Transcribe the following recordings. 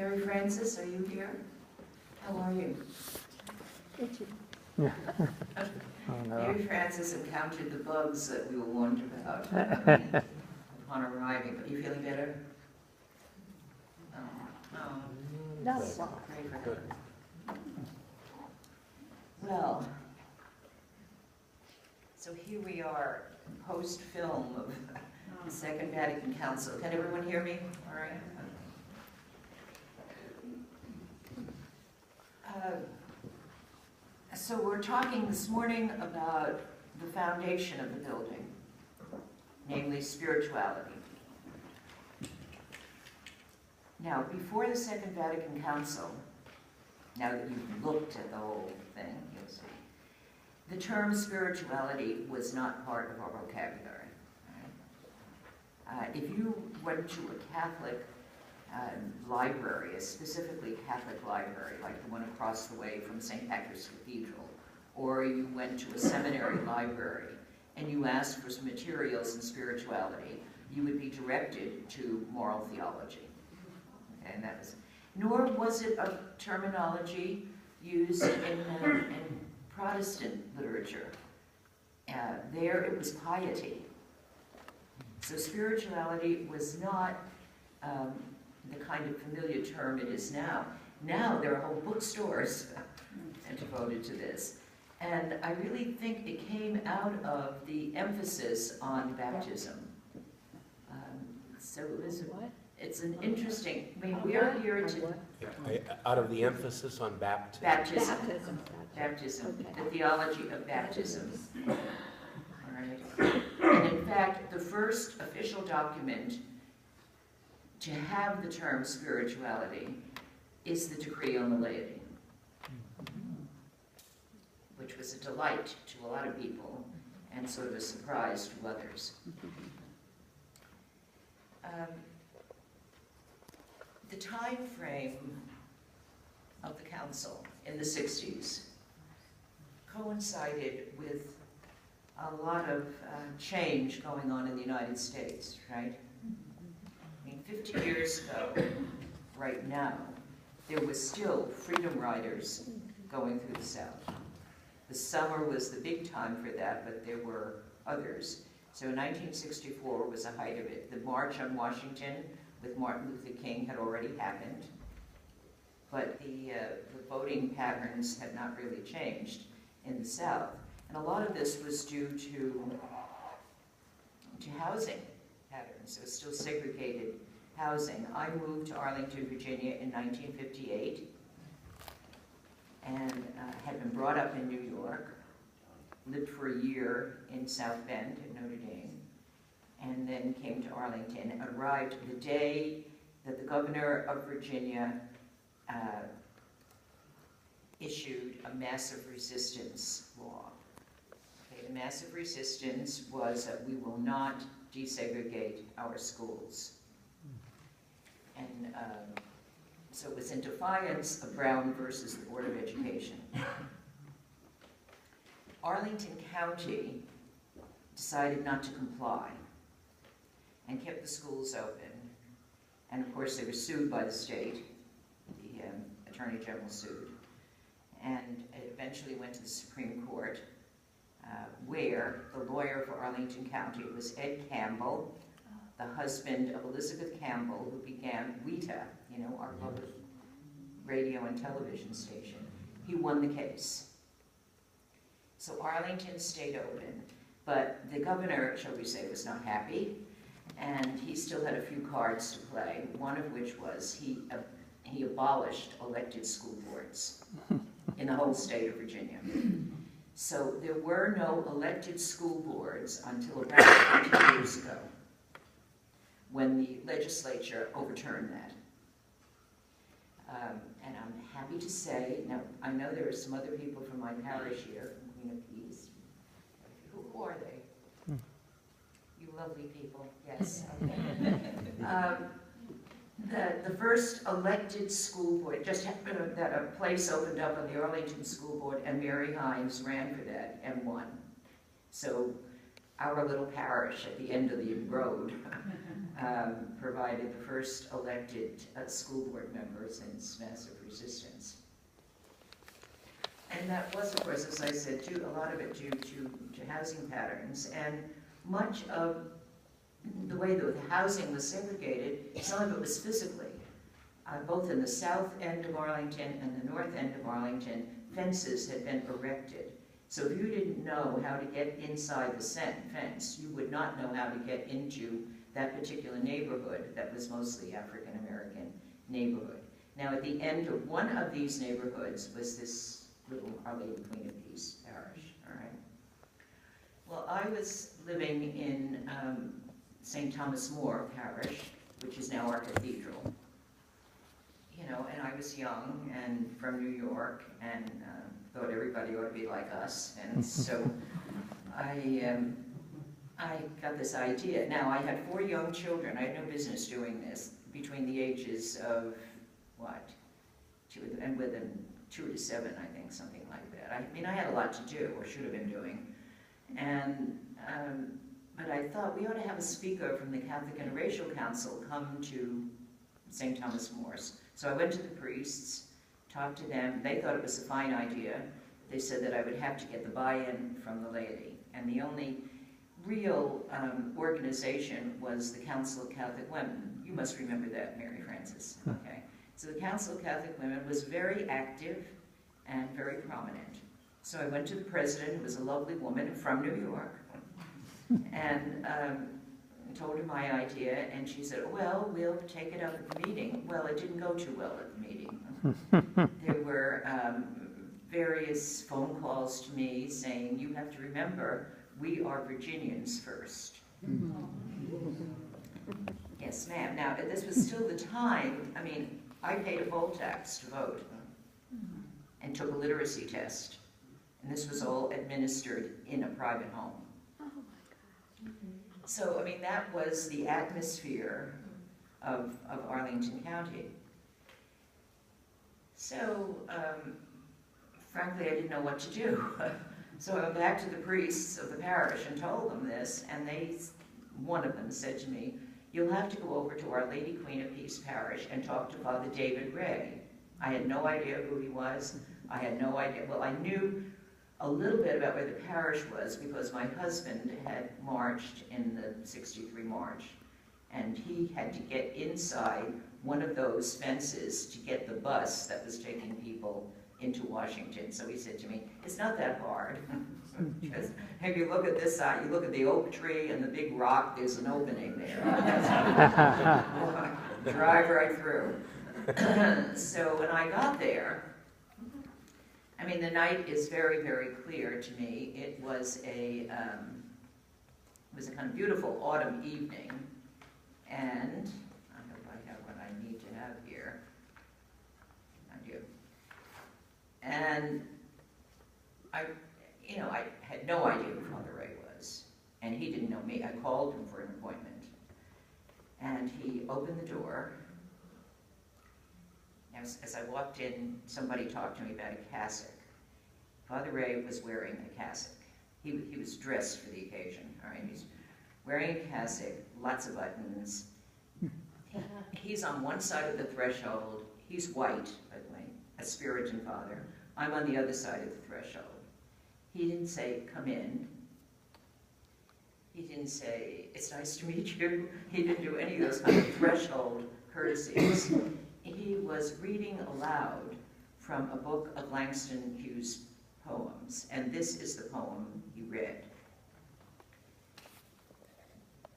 Mary Frances, are you here? How are you? Yeah. Oh, no. Mary Frances encountered the bugs that we were warned about upon arriving. But are you feeling better? Oh, Not a so lot. pray for her. Well, so here we are, post-film of the Second Vatican Council. Can everyone hear me? All right. So we're talking this morning about the foundation of the building, namely spirituality. Now, before the Second Vatican Council, now that you've looked at the whole thing, you'll see, the term spirituality was not part of our vocabulary. Right? If you went to a Catholic library, a specifically Catholic library, like the one across the way from St. Patrick's Cathedral, or you went to a seminary library and you asked for some materials in spirituality, you would be directed to moral theology. And that was, nor was it a terminology used in Protestant literature. There it was piety. So spirituality was not the kind of familiar term it is now. Now there are whole bookstores devoted to this. And I really think it came out of the emphasis on baptism. So it's an interesting, I mean, we are here to... Out of the emphasis on baptism. Baptism. Okay. The theology of baptism. All right. And in fact, the first official document to have the term spirituality is the Decree on the Laity, which was a delight to a lot of people and sort of a surprise to others. The time frame of the council in the 60s coincided with a lot of change going on in the United States, right? I mean, 50 years ago, right now, there was still freedom riders going through the South. The summer was the big time for that, but there were others. So 1964 was the height of it. The March on Washington with Martin Luther King had already happened, but the voting patterns had not really changed in the South. And a lot of this was due to housing patterns. It was still segregated housing. I moved to Arlington, Virginia in 1958 and had been brought up in New York, lived for a year in South Bend at Notre Dame, and then came to Arlington, arrived the day that the governor of Virginia issued a massive resistance law. Okay, the massive resistance was that we will not desegregate our schools. And so it was in defiance of Brown versus the Board of Education. Arlington County decided not to comply and kept the schools open. And of course they were sued by the state. The Attorney General sued. And it eventually went to the Supreme Court, where the lawyer for Arlington County was Ed Campbell, the husband of Elizabeth Campbell, who began WETA, you know, our public radio and television station. He won the case. So Arlington stayed open, but the governor, shall we say, was not happy, and he still had a few cards to play, one of which was he abolished elected school boards in the whole state of Virginia. So there were no elected school boards until about 20 years ago, when the legislature overturned that. And I'm happy to say, now I know there are some other people from my parish here, from Queen of Peace. Who are they? You lovely people, yes. Okay. The first elected school board, just happened that a place opened up on the Arlington School Board, and Mary Hines ran for that and won. So our little parish at the end of the road provided the first elected school board member since massive resistance. And that was, of course, as I said, a lot of it due to housing patterns, and much of the way that the housing was segregated, some of it was physically. Both in the south end of Arlington and the north end of Arlington, fences had been erected. So if you didn't know how to get inside the fence, you would not know how to get into that particular neighborhood that was mostly African American neighborhood. Now at the end of one of these neighborhoods was this little Our Lady Queen of Peace parish, all right? Well, I was living in St. Thomas More Parish, which is now our cathedral. You know, and I was young and from New York and thought everybody ought to be like us. And so I got this idea. Now, I had 4 young children. I had no business doing this between the ages of, what, 2 to 7, I think, something like that. I mean, I had a lot to do, or should have been doing. And, but I thought we ought to have a speaker from the Catholic Interracial Council come to St. Thomas More's. So I went to the priests, talked to them. They thought it was a fine idea. They said that I would have to get the buy-in from the laity. And the only real organization was the Council of Catholic Women. You must remember that, Mary Frances. Okay. So the Council of Catholic Women was very active and very prominent. So I went to the president, who was a lovely woman from New York, and told her my idea, and she said, well, we'll take it up at the meeting. Well, it didn't go too well at the meeting. There were various phone calls to me saying, you have to remember, we are Virginians first. Yes, ma'am. Now, this was still the time, I mean, I paid a poll tax to vote and took a literacy test. And this was all administered in a private home. So, I mean, that was the atmosphere of Arlington County. So, frankly, I didn't know what to do. So I went back to the priests of the parish and told them this, and one of them said to me, you'll have to go over to Our Lady Queen of Peace Parish and talk to Father David Ray. I had no idea who he was. I had no idea. Well, I knew a little bit about where the parish was because my husband had marched in the '63 march, and he had to get inside one of those fences to get the bus that was taking people into Washington. So he said to me, it's not that hard. Just, if you look at this side, you look at the oak tree and the big rock, there's an opening there. Drive right through. So when I got there, I mean, the night is very, very clear to me. It was a kind of beautiful autumn evening, and I hope I have what I need to have here. I do. And I had no idea who Father Ray was, and he didn't know me. I called him for an appointment, and he opened the door. As I walked in, somebody talked to me about a cassock. Father Ray was wearing a cassock. He was dressed for the occasion, all right? He's wearing a cassock, lots of buttons. He's on one side of the threshold. He's white, by the way, a Puritan father. I'm on the other side of the threshold. He didn't say, come in. He didn't say, it's nice to meet you. He didn't do any of those kind of threshold courtesies. He was reading aloud from a book of Langston Hughes' poems, and this is the poem he read.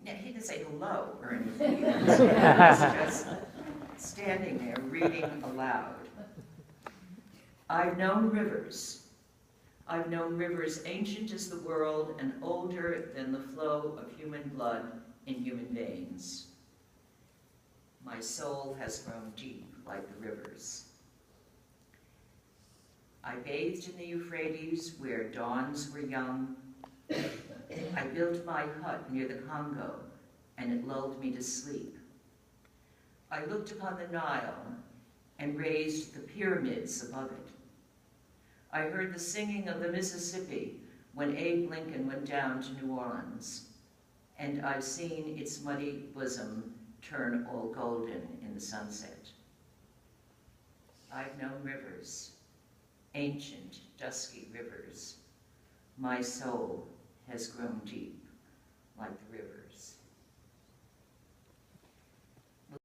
Now, he didn't say hello or anything. He was just standing there reading aloud. I've known rivers. I've known rivers ancient as the world and older than the flow of human blood in human veins. My soul has grown deep like the rivers. I bathed in the Euphrates where dawns were young. I built my hut near the Congo, and it lulled me to sleep. I looked upon the Nile and raised the pyramids above it. I heard the singing of the Mississippi when Abe Lincoln went down to New Orleans, and I've seen its muddy bosom turn all golden in the sunset. I've known rivers, ancient, dusky rivers. My soul has grown deep like the river.